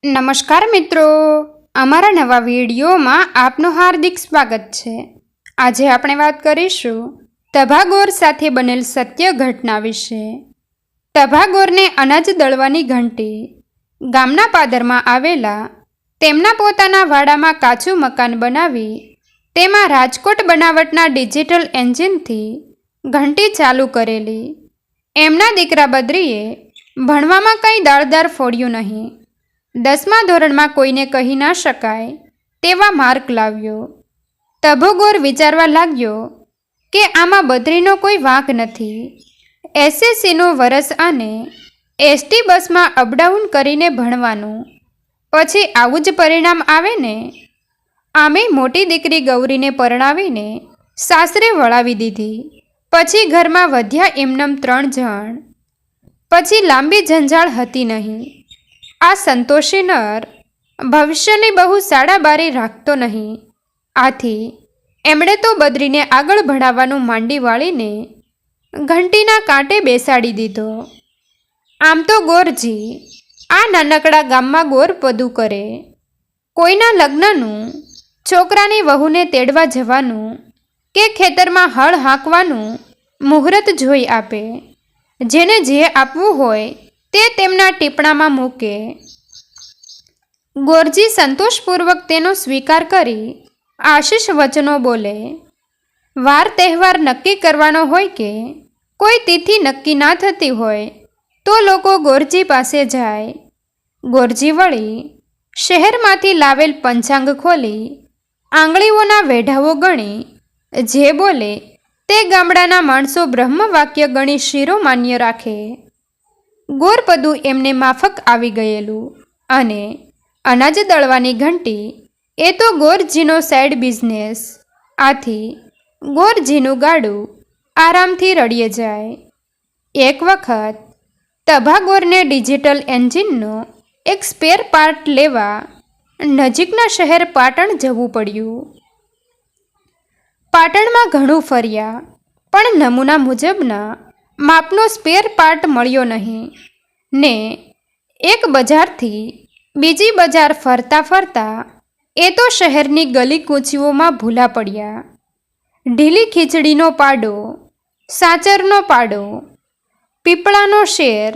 નમસ્કાર મિત્રો, અમારા નવા વિડીયોમાં આપનું હાર્દિક સ્વાગત છે। આજે આપણે વાત કરીશું તભાગોર સાથે બનેલ સત્ય ઘટના વિશે। તભાગોરને અનાજ દળવાની ઘંટી ગામના પાદરમાં આવેલા તેમના પોતાના વાડામાં કાચું મકાન બનાવી તેમાં રાજકોટ બનાવટના ડિજિટલ એન્જિનથી ઘંટી ચાલુ કરેલી। એમના દીકરા બદ્રીએ ભણવામાં કંઈ દાળદાર ફોડ્યું નહીં। 10મા ધોરણમાં કોઈને કહી ના શકાય તેવા માર્ક લાવ્યો। તભાગોર વિચારવા લાગ્યો કે આમાં બદ્રીનો કોઈ વાંક નથી। એસએસસીનું વરસ અને એસટી બસમાં અપડાઉન કરીને ભણવાનું, પછી આવું જ પરિણામ આવે ને। આમે મોટી દીકરી ગૌરીને પરણાવીને સાસરે વળાવી દીધી। પછી ઘરમાં વધ્યા એમનેમ 3 જણ। પછી લાંબી જંજાળ હતી નહીં। આ સંતોષી નર ભવિષ્યની બહુ સાડાબારી રાખતો નહીં। આથી એમણે તો બદ્રીને આગળ ભણાવવાનું માંડી વાળીને ઘંટીના કાંટે બેસાડી દીધો। આમ તો ગોરજી આ નાનકડા ગામમાં ગોરપદું કરે। કોઈના લગ્નનું, છોકરાની વહુને તેડવા જવાનું કે ખેતરમાં હળ હાંકવાનું મુહૂર્ત જોઈ આપે। જેને જે આપવું હોય તે તેમના ટીપણામાં મૂકે। ગોરજી સંતોષપૂર્વક તેનો સ્વીકાર કરી આશીષ વચનો બોલે। વાર તહેવાર નક્કી કરવાનો હોય કે કોઈ તિથિ નક્કી ના થતી હોય તો લોકો ગોરજી પાસે જાય। ગોરજી વળી શહેરમાંથી લાવેલ પંચાંગ ખોલી આંગળીઓના વેઢાઓ ગણી જે બોલે તે ગામડાના માણસો બ્રહ્મવાક્ય ગણી શિરોમાન્ય રાખે। ગોરપદું એમને માફક આવી ગયેલું અને અનાજ દળવાની ઘંટી એ તો ગોરજીનો સાઈડ બિઝનેસ। આથી ગોરજીનું ગાડું આરામથી રળીએ જાય। એક વખત તભાગોરને ડિજિટલ એન્જિનનો એક સ્પેર પાર્ટ લેવા નજીકના શહેર પાટણ જવું પડ્યું। પાટણમાં ઘણું ફર્યા પણ નમૂના મુજબના માપનો સ્પેર પાર્ટ મળ્યો નહીં ને એક બજારથી બીજી બજાર ફરતા ફરતા એ તો શહેરની ગલી કૂંચીઓમાં ભૂલા પડ્યા। ઢીલી ખીચડીનો પાડો, સાચરનો પાડો, પીપળાનો શેર,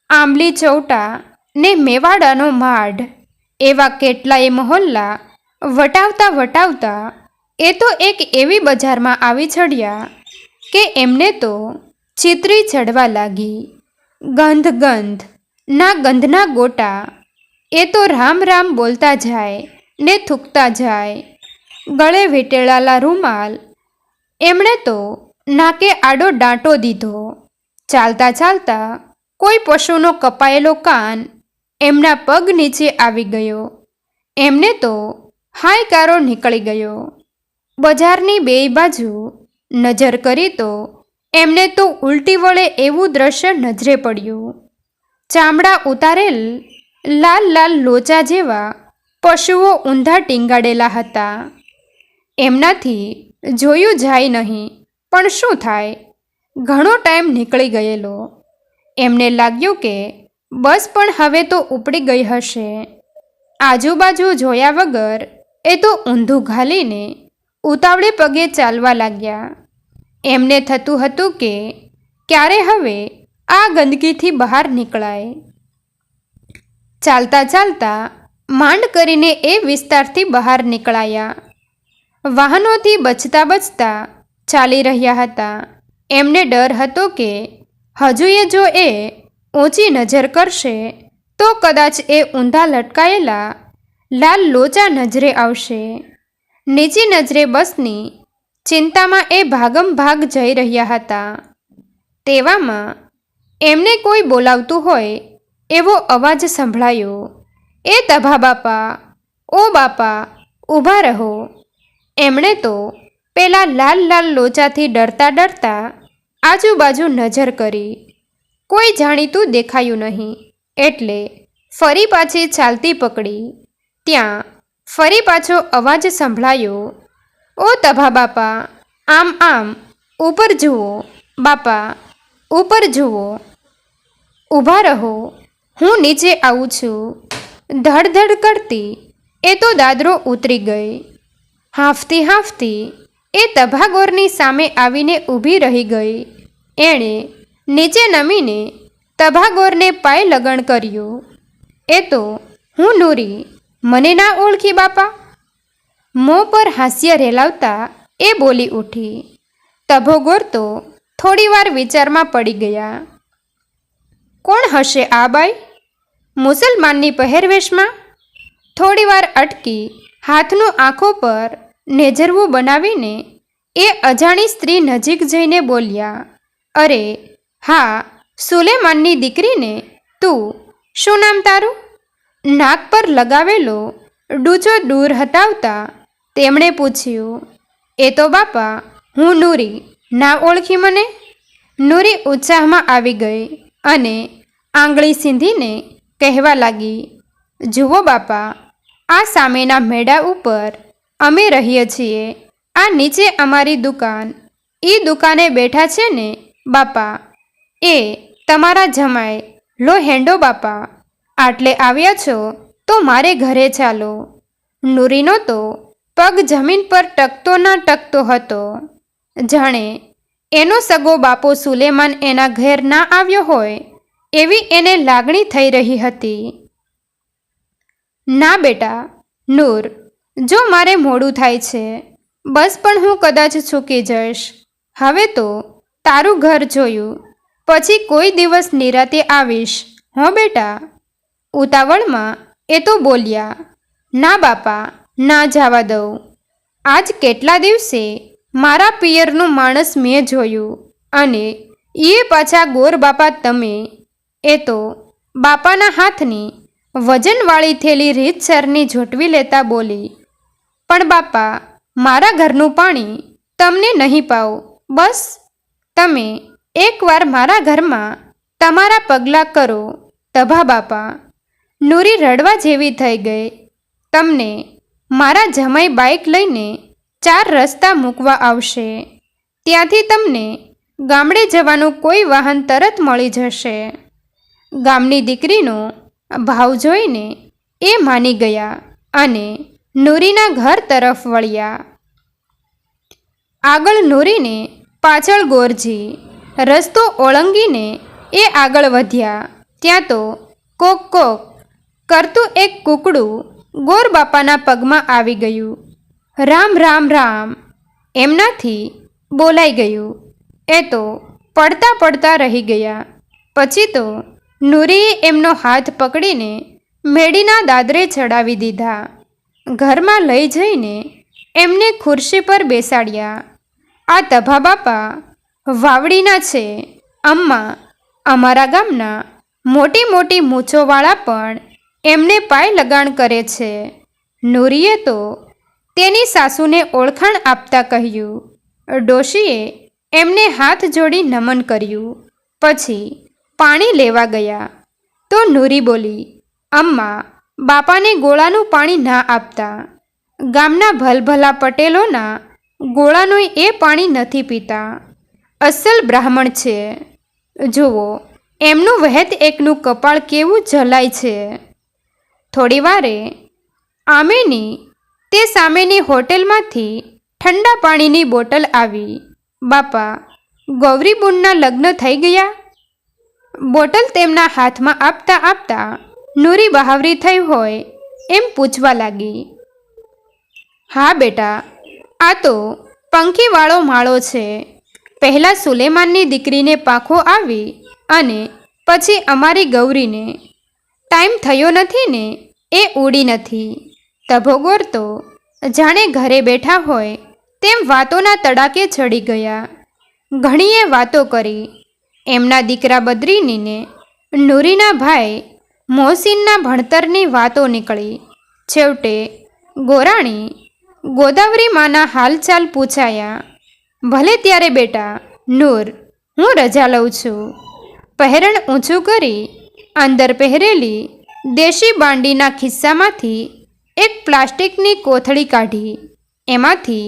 આંબલી ચૌટા ને મેવાડાનો માઢ એવા કેટલાય મહોલ્લા વટાવતા વટાવતા એ તો એક એવી બજારમાં આવી ચડ્યા કે એમને તો ચિતરી ચડવા લાગી। ગંધ ગંધ ના ગંધના ગોટા એ તો રામ રામ બોલતા જાય ને થૂકતા જાય। ગળે વીંટેળાલા રૂમાલ એમણે તો નાકે આડો ડાંટો દીધો। ચાલતા ચાલતા કોઈ પશુનો કપાયેલો કાન એમના પગ નીચે આવી ગયો। એમને તો હાયકારો નીકળી ગયો। બજારની બેય બાજુ નજર કરી તો એમને તો ઉલટી વળે એવું દ્રશ્ય નજરે પડ્યું। ચામડા ઉતારેલ લાલ લાલ લોચા જેવા પશુઓ ઊંધા ટીંગાડેલા હતા। એમનાથી જોયું જાય નહીં પણ શું થાય, ઘણો ટાઈમ નીકળી ગયેલો। એમને લાગ્યું કે બસ પણ હવે તો ઉપડી ગઈ હશે। આજુબાજુ જોયા વગર એ તો ઊંધું ઘાલીને ઉતાવળે પગે ચાલવા લાગ્યા। એમને થતું હતું કે ક્યારે હવે આ ગંદકીથી બહાર નીકળાય। ચાલતા ચાલતા માંડ કરીને એ વિસ્તારથી બહાર નીકળાયા। વાહનોથી બચતા બચતા ચાલી રહ્યા હતા। એમને ડર હતો કે હજુએ જો એ ઊંચી નજર કરશે તો કદાચ એ ઊંધા લટકાયેલા લાલ લોચા નજરે આવશે। નીચી નજરે બસની ચિંતામાં એ ભાગમ ભાગ જઈ રહ્યા હતા। તેવામાં એમને કોઈ બોલાવતું હોય એવો અવાજ સંભળાયો। એ તભા બાપા, ઓ બાપા, ઊભા રહો। એમણે તો પેલા લાલ લાલ લોચાથી ડરતા ડરતા આજુબાજુ નજર કરી। કોઈ જાણીતું દેખાયું નહીં એટલે ફરી પાછી ચાલતી પકડી। ત્યાં ફરી પાછો અવાજ સંભળાયો, ઓ તભા બાપા, આમ આમ, ઉપર જુઓ બાપા, ઉપર જુઓ, ઊભા રહો, હું નીચે આવું છું। ધડધડ કરતી એ તો દાદરો ઉતરી ગઈ. હાંફતી હાંફતી એ તભાગોરની સામે આવીને ઊભી રહી ગઈ. એણે નીચે નમીને તભાગોરને પાય લગણ કર્યું. એ તો હું નૂરી, મને ના ઓળખી બાપા? મોં પર હાસ્ય રેલાવતા એ બોલી ઉઠી. તભોગોર તો થોડીવાર વિચારમાં પડી ગયા. કોણ હશે આ બાઈ? મુસલમાનની પહેરવેશમાં? થોડીવાર અટકી હાથનું આંખો પર નેજરવું બનાવીને એ અજાણી સ્ત્રી નજીક જઈને બોલ્યા, અરે હા, સુલેમાનની દીકરીને તું. શું નામ તારું? નાક પર લગાવેલો ડૂચો દૂર હટાવતા તેમણે પૂછ્યું. એ તો બાપા હું નૂરી, ના ઓળખી મને? નૂરી ઉત્સાહમાં આવી ગઈ અને આંગળી સીંધીને કહેવા લાગી, જુઓ બાપા, આ સામેના મેડા ઉપર અમે રહીએ છીએ. આ નીચે અમારી દુકાન. એ દુકાને બેઠા છે ને બાપા, એ તમારા જમાય. લો હેંડો બાપા, આટલે આવ્યા છો તો મારે ઘરે ચાલો. નૂરીનો તો પગ જમીન પર ટકતો ના ટકતો હતો. જાણે એનો સગો બાપો સુલેમાન એના ઘેર ના આવ્યો હોય એવી એને લાગણી થઈ રહી હતી. ના બેટા નૂર, જો મારે મોડું થાય છે, બસ પણ હું કદાચ ચૂકી જઈશ. હવે તો તારું ઘર જોયું, પછી કોઈ દિવસ નિરાતે આવીશ હો બેટા. ઉતાવળમાં એ તો બોલ્યા, ના બાપા, ના જવા દઉં. આજ કેટલા દિવસે મારા પિયરનું માણસ મેં જોયું, અને એ પાછા ગોર બાપા તમે. એ તો બાપાના હાથની વજનવાળી થેલી રીતસરની ઝૂંટવી લેતા બોલી, પણ બાપા, મારા ઘરનું પાણી તમને નહીં પાવ. બસ તમે એકવાર મારા ઘરમાં તમારા પગલાં કરો તભા બાપા. નૂરી રડવા જેવી થઈ ગઈ. તમને મારા જમાઈ બાઇક લઈને 4 રસ્તા મૂકવા આવશે. ત્યાંથી તમને ગામડે જવાનું કોઈ વાહન તરત મળી જશે. ગામની દીકરીનો ભાવ જોઈને એ માની ગયા અને નૂરીના ઘર તરફ વળ્યા. આગળ નૂરીને પાછળ ગોરજી. રસ્તો ઓળંગીને એ આગળ વધ્યા. ત્યાં તો કોક કોક કરતું એક કૂકડું ગોર બાપાના પગમાં આવી ગયું. રામ રામ રામ એમનાથી બોલાઈ ગયું. એ તો પડતા પડતા રહી ગયા. પછી તો નૂરીએ એમનો હાથ પકડીને મેડીના દાદરે ચડાવી દીધા. ઘરમાં લઈ જઈને એમને ખુરશી પર બેસાડ્યા. આ તભા બાપા વાવડીના છે અમ્મા. અમારા ગામના મોટી મોટી મૂછોવાળા પણ એમને પાય લગાણ કરે છે. નૂરીએ તો તેની સાસુને ઓળખાણ આપતા કહ્યું. ડોશીએ એમને હાથ જોડી નમન કર્યું. પછી પાણી લેવા ગયા તો નૂરી બોલી, અમ્મા, બાપાને ગોળાનું પાણી ના આપતા. ગામના ભલભલા પટેલોના ગોળાનું એ પાણી નથી પીતા. અસલ બ્રાહ્મણ છે. જુઓ એમનું વહેત એકનું કપાળ કેવું જલાય છે. થોડી વારે આમેની તે સામેની હોટેલમાંથી ઠંડા પાણીની બોટલ આવી. બાપા, ગૌરીબુનના લગ્ન થઈ ગયા? બોટલ તેમના હાથમાં આપતા આપતા નૂરી બહાવરી થઈ હોય એમ પૂછવા લાગી. હા બેટા, આ તો પંખીવાળો માળો છે. પહેલાં સુલેમાનની દીકરીને પાંખો આવી અને પછી અમારી ગૌરીને. ટાઈમ થયો નથી ને એ ઉડી નથી. તભોગોર તો જાણે ઘરે બેઠા હોય તેમ વાતોના તડાકે ચડી ગયા. ઘણીએ વાતો કરી. એમના દીકરા બદ્રીનીને નૂરીના ભાઈ મોહસિનના ભણતરની વાતો નીકળી. છેવટે ગોરાણી ગોદાવરી માના હાલચાલ પૂછાયા. ભલે ત્યારે બેટા નૂર, હું રજા લઉં છું. પહેરણ ઊંચું કરી અંદર પહેરેલી દેશી બાંડીના ખિસ્સામાંથી એક પ્લાસ્ટિકની કોથળી કાઢી. એમાંથી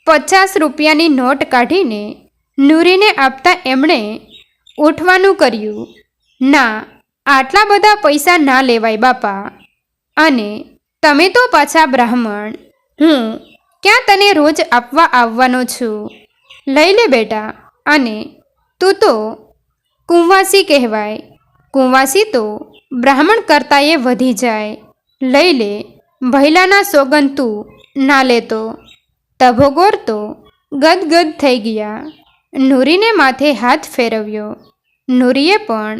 50 રૂપિયાની નોટ કાઢીને નૂરીને આપતા એમણે ઉઠવાનું કર્યું. ના, આટલા બધા પૈસા ના લેવાય બાપા. અને તમે તો પાછા બ્રાહ્મણ, હું ક્યાં તને રોજ આપવા આવવાનો છું. લઈ લે બેટા. અને તું તો કુંવાસી કહેવાય. કુંવાસી તો બ્રાહ્મણ કરતાંય વધી જાય. લઈ લે, ભૈલાના સોગંદ તું ના લેતો. તભોગોર તો ગદગદ થઈ ગયા. નૂરીને માથે હાથ ફેરવ્યો. નૂરીએ પણ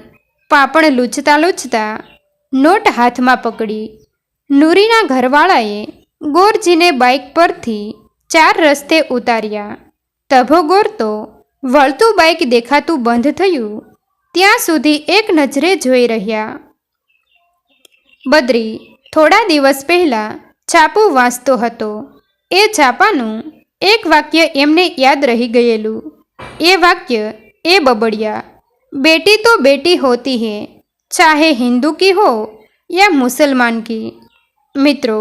પાપણ લૂછતા લૂછતા નોટ હાથમાં પકડી. નૂરીના ઘરવાળાએ ગોરજીને બાઇક પરથી 4 રસ્તે ઉતાર્યા. તભોગોર તો વળતું બાઇક દેખાતું બંધ થયું ત્યાં સુધી એક નજરે જોઈ રહ્યા. બદ્રી થોડા દિવસ પહેલાં છાપું વાંચતો હતો. એ છાપાનું એક વાક્ય એમને યાદ રહી ગયેલું. એ વાક્ય એ બબડ્યા, બેટી તો બેટી હોતી હૈ, ચાહે હિન્દુ કી હો યા મુસલમાન કી. મિત્રો,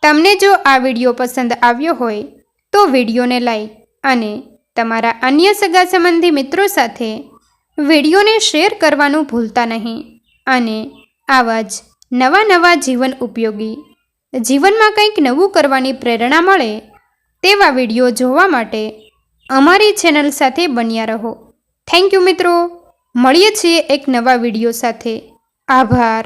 તમને જો આ વિડીયો પસંદ આવ્યો હોય તો વિડીયોને લાઈક અને તમારા અન્ય સગા સંબંધી મિત્રો સાથે વિડીયોને શેર કરવાનું ભૂલતા નહીં. અને આવા જ નવા જીવન ઉપયોગી, જીવનમાં કંઈક નવું કરવાની પ્રેરણા મળે તેવા વિડીયો જોવા માટે અમારી ચેનલ સાથે બન્યા રહો. થેન્ક યુ મિત્રો. મળીએ છીએ એક નવા વિડીયો સાથે. આભાર.